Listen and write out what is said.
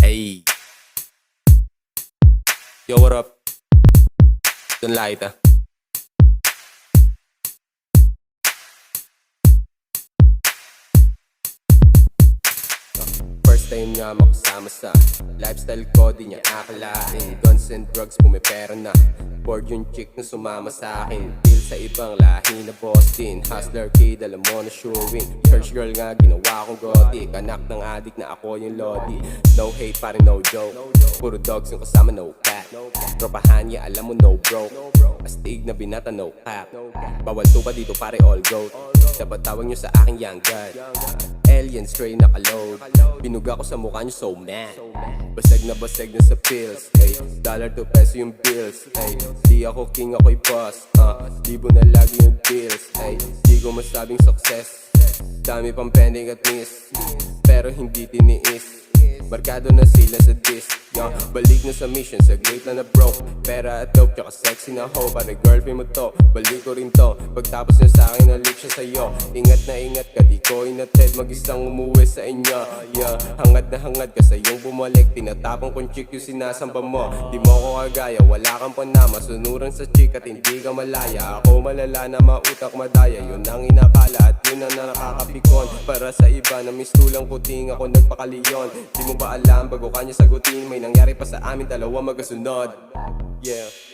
Hey. Yo, what up? Don't lie, ta. First time nga makasama sa lifestyle ko, di niya akalain. Guns and drugs, pumipera na. Bored yung chick na sumama sa akin. Feel sa ibang lahi na boss din. Hustler kid, alam mo na sure win. Church girl nga, ginawa kong gothic. Anak ng adik na ako yung lodi. No hate, parang no joke. Puro dogs yung kasama, no cat. Tropahan niya, alam mo no bro. Astig na binata, no cap. Bawal tupa dito, pare all goat. Dapat tawag nyo sa aking young god. Alien stray nakaload. Binuga ko sa mukha nyo, so mad. Basag na sa pills, ay dollar to peso yung bills, ay di ako king, ako'y boss. Libo na lagi yung deals, ay di ko masabing success. Dami pang pending at miss, pero hindi tiniis. Markado na sila sa disc, yo. Balik na sa mission, sa great na broke. Pera at dope, tsaka sexy na hoe. Para girlfriend mo to, balik ko rin to. Pagtapos na sa'kin, nalip siya sa'yo. Ingat na ingat ka, di ko inated. Mag-isang umuwi sa inyo, yeah. Hangad na hangad ka sa iyong bumalik. Tinatapang kong chick yung sinasamba mo. Di mo ko kagaya, wala kang panama. Sunuran sa chick at hindi ka malaya. Ako malala na mautak madaya. Yun ang inakala at yun ang nakakapikon. Para sa iba na mistulang puting, ako nagpakaliyon. Di mo ba alam bago kanya sagutin? May nangyari pa sa amin, dalawa magkasunod. Yeah.